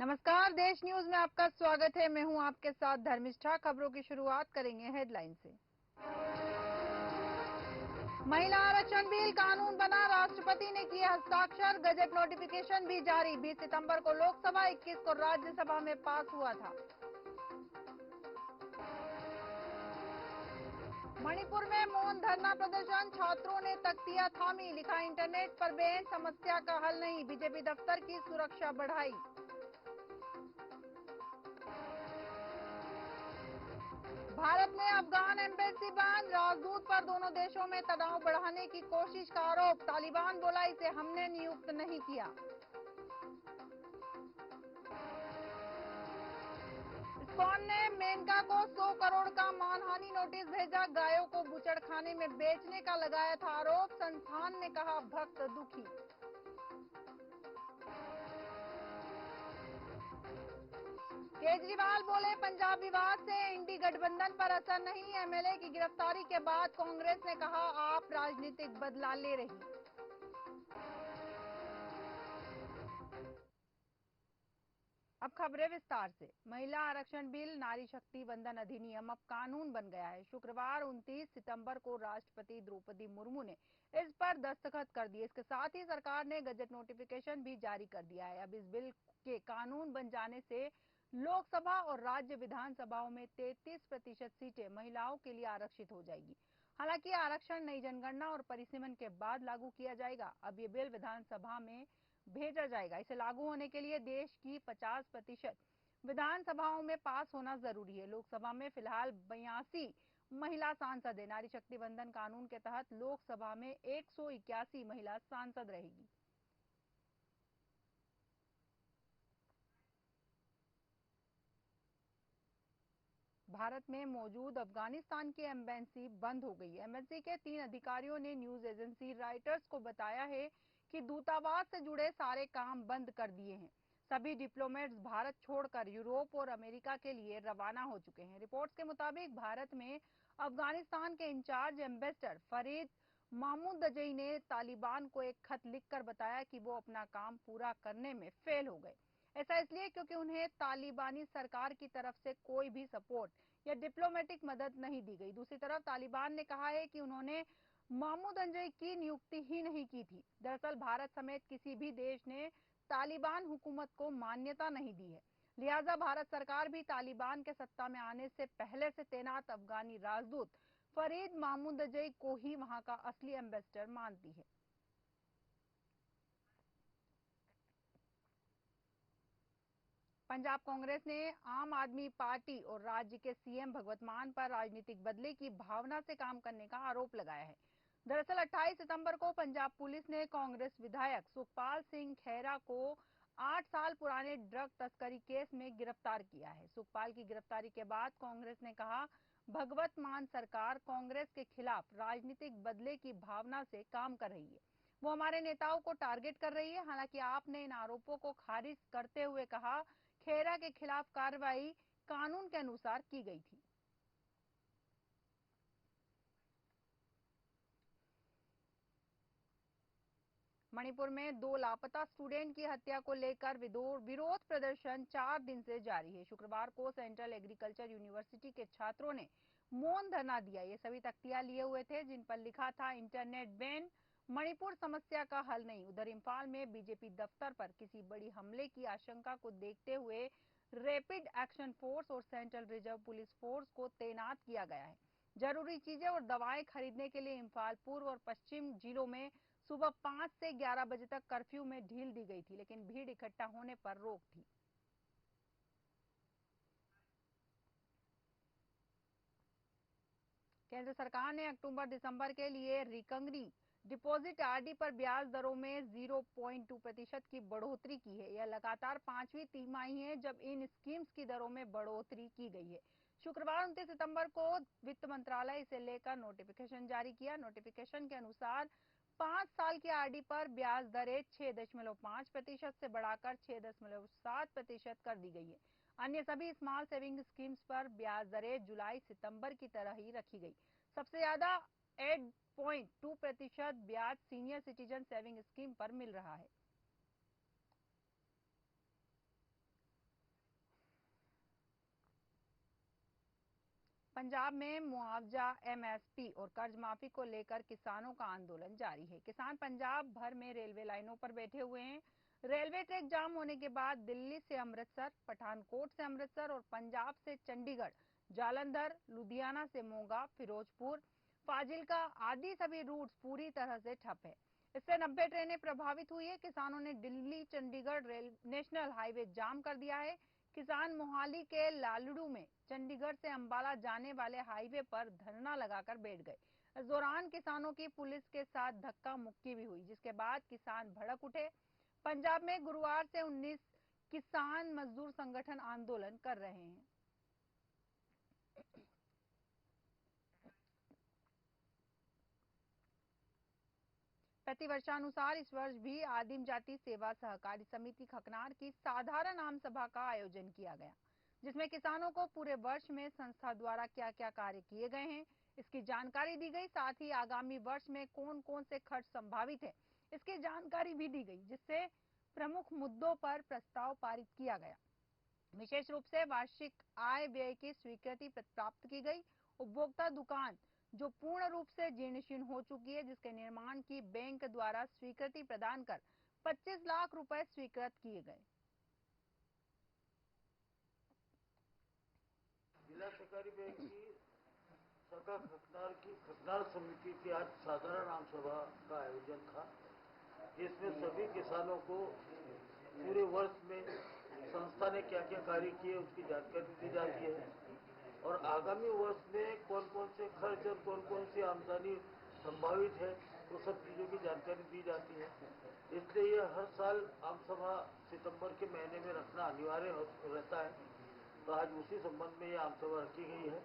नमस्कार, देश न्यूज में आपका स्वागत है। मैं हूं आपके साथ धर्मिष्ठा। खबरों की शुरुआत करेंगे हेडलाइन से। महिला आरक्षण बिल कानून बना, राष्ट्रपति ने किए हस्ताक्षर, गजट नोटिफिकेशन भी जारी। 20 सितंबर को लोकसभा, 21 को राज्यसभा में पास हुआ था। मणिपुर में मौन धरना प्रदर्शन, छात्रों ने तख्तियां थामी, लिखा इंटरनेट पर बैन समस्या का हल नहीं, बीजेपी दफ्तर की सुरक्षा बढ़ाई। भारत ने अफगान एम्बेसी बंद, राजदूत पर दोनों देशों में तनाव बढ़ाने की कोशिश का आरोप, तालिबान बोला इसे हमने नियुक्त नहीं किया। इस्कॉन ने मेनका को 100 करोड़ का मानहानि नोटिस भेजा, गायों को बूचड़खाने में बेचने का लगाया था आरोप, संस्थान ने कहा भक्त दुखी। केजरीवाल बोले पंजाब विवाद से इंडी गठबंधन पर असर नहीं, एमएलए की गिरफ्तारी के बाद कांग्रेस ने कहा आप राजनीतिक बदला ले रही। अब खबरें विस्तार से। महिला आरक्षण बिल, नारी शक्ति वंदन अधिनियम अब कानून बन गया है। शुक्रवार 29 सितंबर को राष्ट्रपति द्रौपदी मुर्मू ने इस पर दस्तखत कर दिए। इसके साथ ही सरकार ने गजट नोटिफिकेशन भी जारी कर दिया है। अब इस बिल के कानून बन जाने से लोकसभा और राज्य विधानसभाओं में 33% सीटें महिलाओं के लिए आरक्षित हो जाएगी। हालांकि आरक्षण नई जनगणना और परिसीमन के बाद लागू किया जाएगा। अब ये बिल विधानसभा में भेजा जाएगा। इसे लागू होने के लिए देश की 50% विधानसभाओं में पास होना जरूरी है। लोकसभा में फिलहाल 82 महिला सांसद है। नारी शक्ति वंदन कानून के तहत लोकसभा में 181 महिला सांसद रहेगी। भारत में मौजूद अफगानिस्तान की एम्बेसी बंद हो गई है। एम्बेसी के 3 अधिकारियों ने न्यूज एजेंसी रॉयटर्स को बताया है कि दूतावास से जुड़े सारे काम बंद कर दिए हैं। सभी डिप्लोमेट्स भारत छोड़कर यूरोप और अमेरिका के लिए रवाना हो चुके हैं। रिपोर्ट्स के मुताबिक भारत में अफगानिस्तान के इंचार्ज एम्बेसडर फरीद महमूदजई ने तालिबान को एक खत लिखकर बताया कि वो अपना काम पूरा करने में फेल हो गए। ऐसा इसलिए क्योंकि उन्हें तालिबानी सरकार की तरफ से कोई भी सपोर्ट या डिप्लोमेटिक मदद नहीं दी गई। दूसरी तरफ तालिबान ने कहा है कि उन्होंने महमूदजई की नियुक्ति ही नहीं की थी। दरअसल भारत समेत किसी भी देश ने तालिबान हुकूमत को मान्यता नहीं दी है। लिहाजा भारत सरकार भी तालिबान के सत्ता में आने से पहले से तैनात अफगानी राजदूत फरीद महमूदजई को ही वहां का असली एम्बेसडर मानती है। पंजाब कांग्रेस ने आम आदमी पार्टी और राज्य के सीएम भगवंत मान पर राजनीतिक बदले की भावना से काम करने का आरोप लगाया है। दरअसल 28 सितंबर को पंजाब पुलिस ने कांग्रेस विधायक सुखपाल सिंह खैरा को 8 साल पुराने ड्रग तस्करी केस में गिरफ्तार किया है। सुखपाल की गिरफ्तारी के बाद कांग्रेस ने कहा भगवंत मान सरकार कांग्रेस के खिलाफ राजनीतिक बदले की भावना से काम कर रही है। वो हमारे नेताओं को टारगेट कर रही है। हालांकि आपने इन आरोपों को खारिज करते हुए कहा खेरा के खिलाफ कार्रवाई कानून के अनुसार की गई थी। मणिपुर में 2 लापता स्टूडेंट की हत्या को लेकर विरोध प्रदर्शन 4 दिन से जारी है। शुक्रवार को सेंट्रल एग्रीकल्चर यूनिवर्सिटी के छात्रों ने मौन धरना दिया। ये सभी तख्तियां लिए हुए थे जिन पर लिखा था इंटरनेट बैन मणिपुर समस्या का हल नहीं। उधर इंफाल में बीजेपी दफ्तर पर किसी बड़ी हमले की आशंका को देखते हुए रैपिड एक्शन फोर्स और सेंट्रल रिजर्व पुलिस फोर्स को तैनात किया गया है। जरूरी चीजें और दवाएं खरीदने के लिए इंफाल पूर्व और पश्चिम जिलों में सुबह 5 से 11 बजे तक कर्फ्यू में ढील दी गई थी, लेकिन भीड़ इकट्ठा होने पर रोक थी। केंद्र सरकार ने अक्टूबर-दिसंबर के लिए रिकवरी डिपॉजिट आरडी पर ब्याज दरों में 0.2% की बढ़ोतरी की है। यह लगातार 5वीं तिमाही है जब इन स्कीम्स की दरों में बढ़ोतरी की गई है। शुक्रवार 29 सितंबर को वित्त मंत्रालय इसे लेकर नोटिफिकेशन जारी किया। नोटिफिकेशन के अनुसार 5 साल की आरडी पर ब्याज दरें 6.5% से बढ़ाकर 6.7% कर दी गई है। अन्य सभी स्मॉल सेविंग स्कीम्स पर ब्याज दरें जुलाई सितंबर की तरह ही रखी गई। सबसे ज्यादा 8.2% ब्याज सीनियर सिटीजन सेविंग स्कीम पर मिल रहा है। पंजाब में मुआवजा, एमएसपी और कर्ज माफी को लेकर किसानों का आंदोलन जारी है। किसान पंजाब भर में रेलवे लाइनों पर बैठे हुए हैं। रेलवे ट्रैक जाम होने के बाद दिल्ली से अमृतसर, पठानकोट से अमृतसर और पंजाब से चंडीगढ़, जालंधर, लुधियाना से मोगा, फिरोजपुर, फाजिल्का आदि सभी रूट्स पूरी तरह से ठप है। इससे 90 ट्रेनें प्रभावित हुई है। किसानों ने दिल्ली चंडीगढ़ नेशनल हाईवे जाम कर दिया है। किसान मोहाली के लालड़ू में चंडीगढ़ से अंबाला जाने वाले हाईवे पर धरना लगाकर बैठ गए। इस दौरान किसानों की पुलिस के साथ धक्का मुक्की भी हुई, जिसके बाद किसान भड़क उठे। पंजाब में गुरुवार से 19 किसान मजदूर संगठन आंदोलन कर रहे हैं। प्रतिवर्षानुसार इस वर्ष भी आदिम जाति सेवा सहकारी समिति खकनार की साधारण आम सभा का आयोजन किया गया, जिसमें किसानों को पूरे वर्ष में संस्था द्वारा क्या क्या कार्य किए गए हैं इसकी जानकारी दी गई। साथ ही आगामी वर्ष में कौन कौन से खर्च संभावित है इसकी जानकारी भी दी गई, जिससे प्रमुख मुद्दों पर प्रस्ताव पारित किया गया। विशेष रूप से वार्षिक आय व्यय की स्वीकृति प्राप्त की गई। उपभोक्ता दुकान जो पूर्ण रूप से जीर्णशीर्ण हो चुकी है, जिसके निर्माण की बैंक द्वारा स्वीकृति प्रदान कर 25 लाख रुपए स्वीकृत किए गए। जिला सहकारी बैंक की शाखा खकनार की खकनार समिति की आज साधारण आम सभा का आयोजन था, जिसमें सभी किसानों को पूरे वर्ष में संस्था ने क्या क्या कार्य किए उसकी जानकारी दी जाती है और आगामी वर्ष में कौन कौन से खर्च और कौन कौन सी आमदनी संभावित है वो सब चीज़ों की जानकारी दी जाती है। इसलिए यह हर साल आम सभा सितंबर के महीने में रखना अनिवार्य रहता है, तो आज उसी संबंध में यह आम सभा रखी गई है।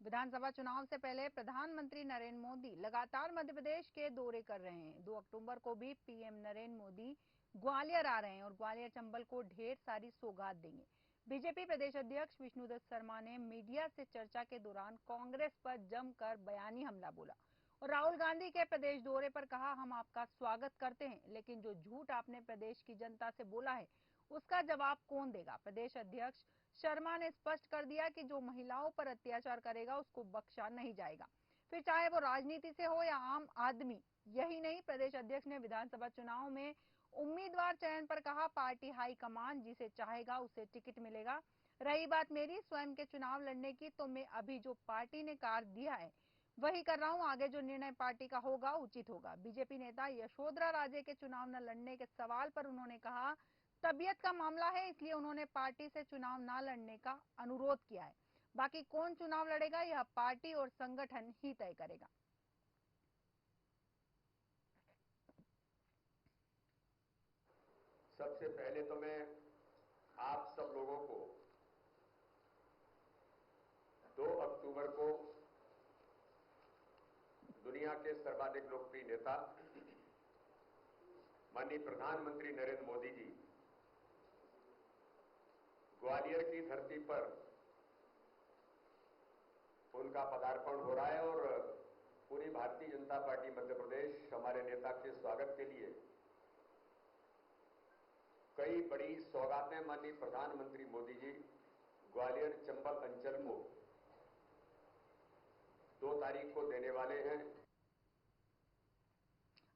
विधानसभा चुनाव से पहले प्रधानमंत्री नरेंद्र मोदी लगातार मध्य प्रदेश के दौरे कर रहे हैं। 2 अक्टूबर को भी पीएम नरेंद्र मोदी ग्वालियर आ रहे हैं और ग्वालियर चंबल को ढेर सारी सौगात देंगे। बीजेपी प्रदेश अध्यक्ष विष्णुदत्त शर्मा ने मीडिया से चर्चा के दौरान कांग्रेस पर जमकर बयानी हमला बोला और राहुल गांधी के प्रदेश दौरे पर कहा, हम आपका स्वागत करते हैं, लेकिन जो झूठ आपने प्रदेश की जनता से बोला है उसका जवाब कौन देगा। प्रदेश अध्यक्ष शर्मा ने स्पष्ट कर दिया कि जो महिलाओं पर अत्याचार करेगा उसको बख्शा नहीं जाएगा, फिर चाहे वो राजनीति से हो या आम आदमी। यही नहीं, प्रदेश अध्यक्ष ने विधानसभा चुनाव में उम्मीदवार चयन पर कहा, पार्टी हाईकमान जिसे चाहेगा उसे टिकट मिलेगा। रही बात मेरी स्वयं के चुनाव लड़ने की, तो मैं अभी जो पार्टी ने कार्य दिया है वही कर रहा हूं। आगे जो निर्णय पार्टी का होगा उचित होगा। बीजेपी नेता यशोधरा राजे के चुनाव न लड़ने के सवाल पर उन्होंने कहा, तबीयत का मामला है, इसलिए उन्होंने पार्टी से चुनाव न लड़ने का अनुरोध किया है। बाकी कौन चुनाव लड़ेगा यह पार्टी और संगठन ही तय करेगा। सबसे पहले तो मैं आप सब लोगों को 2 अक्टूबर को दुनिया के सर्वाधिक लोकप्रिय नेता माननीय प्रधानमंत्री नरेंद्र मोदी जी ग्वालियर की धरती पर उनका पदार्पण हो रहा है और पूरी भारतीय जनता पार्टी मध्य प्रदेश हमारे नेता के स्वागत के लिए कई बड़ी सौगातें माननीय प्रधानमंत्री मोदी जी ग्वालियर चंबल अंचल को 2 तारीख को देने वाले हैं।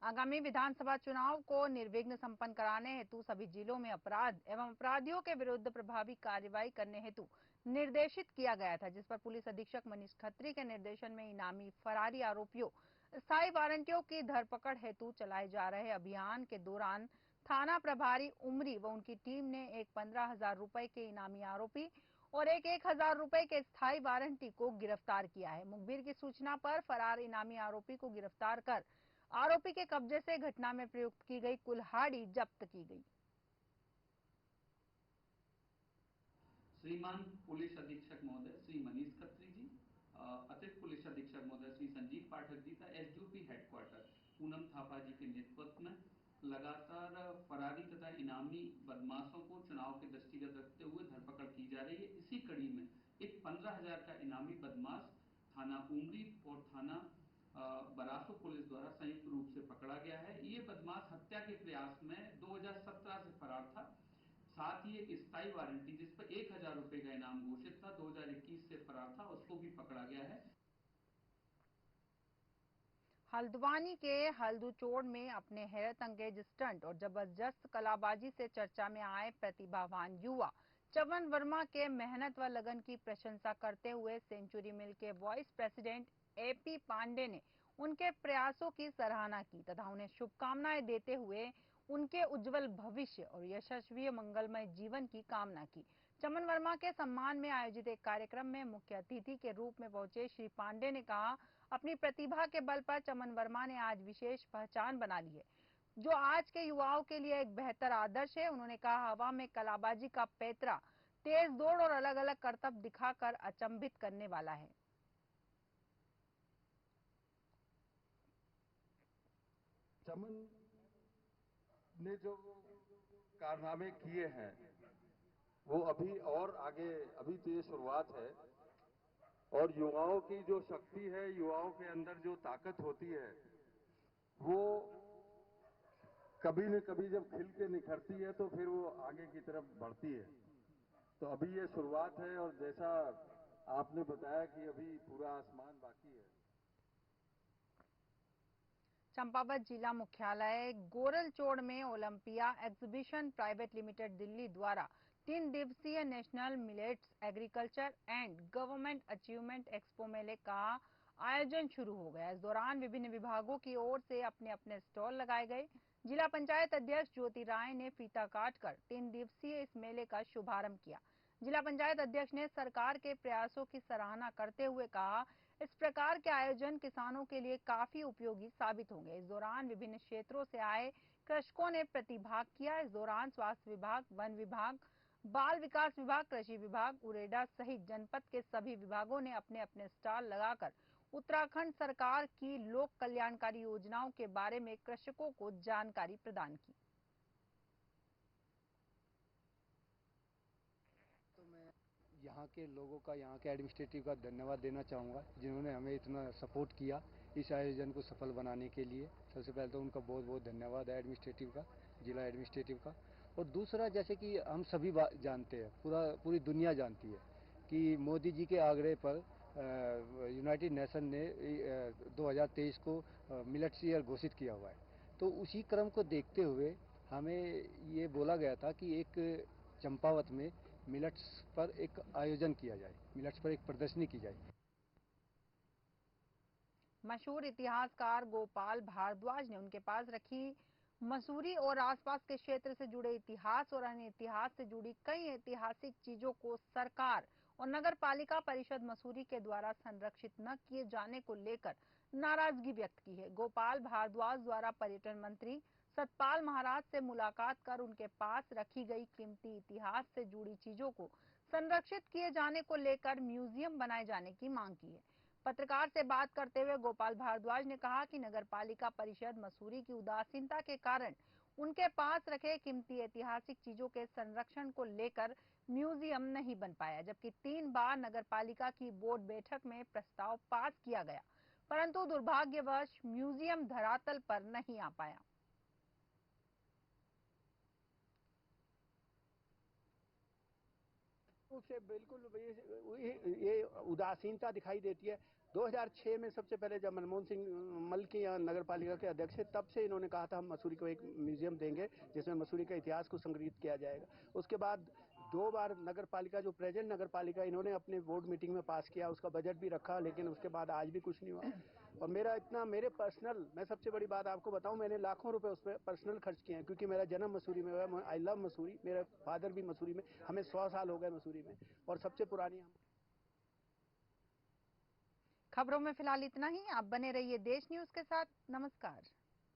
आगामी विधानसभा चुनाव को निर्विघ्न संपन्न कराने हेतु सभी जिलों में अपराध एवं अपराधियों के विरुद्ध प्रभावी कार्रवाई करने हेतु निर्देशित किया गया था, जिस पर पुलिस अधीक्षक मनीष खत्री के निर्देशन में इनामी फरारी आरोपियों, स्थायी वारंटियों की धरपकड़ हेतु चलाए जा रहे अभियान के दौरान थाना प्रभारी उमरी व उनकी टीम ने एक 15,000 रुपए के इनामी आरोपी और एक 1,000 रुपए के स्थायी वारंटी को गिरफ्तार किया है। मुखबिर की सूचना पर फरार इनामी आरोपी को गिरफ्तार कर आरोपी के कब्जे से घटना में प्रयुक्त की गई कुल्हाड़ी जब्त की गई। श्रीमान पुलिस अधीक्षक महोदय श्री मनीष खत्री जी, अतिरिक्त पुलिस अधीक्षक महोदय श्री संजीव पाठक जी का एसडीओपी हेडक्वार्टर पूनम थापा जी के नेतृत्व में लगातार फरारी तथा इनामी बदमाशों को चुनाव के दृष्टिगत रखते हुए धरपकड़ की जा रही है। इसी कड़ी में एक 15,000 का इनामी बदमाश थाना उमरी और थाना बरासो पुलिस द्वारा संयुक्त रूप से पकड़ा गया है। ये बदमाश हत्या के प्रयास में 2017 से फरार था। साथ ही एक स्थायी वारंटी जिस पर 1000 रुपए का इनाम घोषित था, 2021 से फरार था, उसको भी पकड़ा गया है। हल्द्वानी के हल्दूचोड़ में अपने हैरत अंगेज स्टंट और जबरदस्त कलाबाजी से चर्चा में आए प्रतिभावान युवा चमन वर्मा के मेहनत व लगन की प्रशंसा करते हुए सेंचुरी मिल के वाइस प्रेसिडेंट एपी पांडे ने उनके प्रयासों की सराहना की तथा उन्हें शुभकामनाएं देते हुए उनके उज्जवल भविष्य और यशस्वी मंगलमय जीवन की कामना की। चमन वर्मा के सम्मान में आयोजित एक कार्यक्रम में मुख्य अतिथि के रूप में पहुंचे श्री पांडे ने कहा, अपनी प्रतिभा के बल पर चमन वर्मा ने आज विशेष पहचान बना ली है, जो आज के युवाओं के लिए एक बेहतर आदर्श है। उन्होंने कहा, हवा में कलाबाजी का पैतरा, तेज दौड़ और अलग अलग करतब दिखाकर अचंभित करने वाला है। चमन ने जो कारनामे किए हैं वो अभी और आगे, अभी तो ये शुरुआत है और युवाओं की जो शक्ति है, युवाओं के अंदर जो ताकत होती है वो कभी न कभी जब खिल के निखरती है तो फिर वो आगे की तरफ बढ़ती है। तो अभी ये शुरुआत है और जैसा आपने बताया कि अभी पूरा आसमान बाकी है। चंपावत जिला मुख्यालय गोरलचोड़ में Olympia exhibition private limited Delhi द्वारा 3 दिवसीय national millets agriculture and government achievement expo मेले का आयोजन शुरू हो गया। इस दौरान विभिन्न विभागों की ओर से अपने अपने स्टॉल लगाए गए। जिला पंचायत अध्यक्ष ज्योति राय ने फीता काटकर 3 दिवसीय इस मेले का शुभारंभ किया। जिला पंचायत अध्यक्ष ने सरकार के प्रयासों की सराहना करते हुए कहा, इस प्रकार के आयोजन किसानों के लिए काफी उपयोगी साबित होंगे। इस दौरान विभिन्न क्षेत्रों से आए कृषकों ने प्रतिभाग किया। इस दौरान स्वास्थ्य विभाग, वन विभाग, बाल विकास विभाग, कृषि विभाग, उरेडा सहित जनपद के सभी विभागों ने अपने अपने स्टॉल लगाकर उत्तराखंड सरकार की लोक कल्याणकारी योजनाओं के बारे में कृषकों को जानकारी प्रदान की। तो मैं यहाँ के लोगों का, यहाँ के एडमिनिस्ट्रेटिव का धन्यवाद देना चाहूँगा, जिन्होंने हमें इतना सपोर्ट किया इस आयोजन को सफल बनाने के लिए। सबसे पहले तो उनका बहुत बहुत धन्यवाद है एडमिनिस्ट्रेटिव का, जिला एडमिनिस्ट्रेटिव का। और दूसरा, जैसे कि हम सभी जानते हैं, पूरी दुनिया जानती है कि मोदी जी के आग्रह पर यूनाइटेड नेशन ने 2023 को मिलेट्स ईयर घोषित किया हुआ है। तो उसी क्रम को देखते हुए हमें ये बोला गया था कि एक चंपावत में मिलेट्स पर एक आयोजन किया जाए, मिलेट्स पर एक प्रदर्शनी की जाए। मशहूर इतिहासकार गोपाल भारद्वाज ने उनके पास रखी मसूरी और आसपास के क्षेत्र से जुड़े इतिहास और अन्य इतिहास से जुड़ी कई ऐतिहासिक चीजों को सरकार और नगर पालिका परिषद मसूरी के द्वारा संरक्षित न किए जाने को लेकर नाराजगी व्यक्त की है। गोपाल भारद्वाज द्वारा पर्यटन मंत्री सतपाल महाराज से मुलाकात कर उनके पास रखी गई कीमती इतिहास से जुड़ी चीजों को संरक्षित किए जाने को लेकर म्यूजियम बनाए जाने की मांग की है। पत्रकार से बात करते हुए गोपाल भारद्वाज ने कहा कि नगर पालिका परिषद मसूरी की उदासीनता के कारण उनके पास रखे कीमती ऐतिहासिक चीजों के संरक्षण को लेकर म्यूजियम नहीं बन पाया, जबकि 3 बार नगर पालिका की बोर्ड बैठक में प्रस्ताव पास किया गया, परंतु दुर्भाग्यवश म्यूजियम धरातल पर नहीं आ पाया। से बिल्कुल ये उदासीनता दिखाई देती है। 2006 में सबसे पहले जब मनमोहन सिंह मल्की यहाँ नगर पालिका के अध्यक्ष थे, तब से इन्होंने कहा था हम मसूरी को एक म्यूजियम देंगे जिसमें मसूरी का इतिहास को संग्रहित किया जाएगा। उसके बाद 2 बार नगर पालिका, जो प्रेजेंट नगर पालिका, इन्होंने अपने बोर्ड मीटिंग में पास किया, उसका बजट भी रखा, लेकिन उसके बाद आज भी कुछ नहीं हुआ। और मैं सबसे बड़ी बात आपको बताऊं, मैंने लाखों रुपए उस पर पर्सनल खर्च किए हैं, क्योंकि मेरा जन्म मसूरी में हुआ है। आई लव मसूरी, मेरा फादर भी मसूरी में, हमें 100 साल हो गए मसूरी में, और सबसे पुरानी खबरों में फिलहाल इतना ही। आप बने रहिए देश न्यूज के साथ। नमस्कार।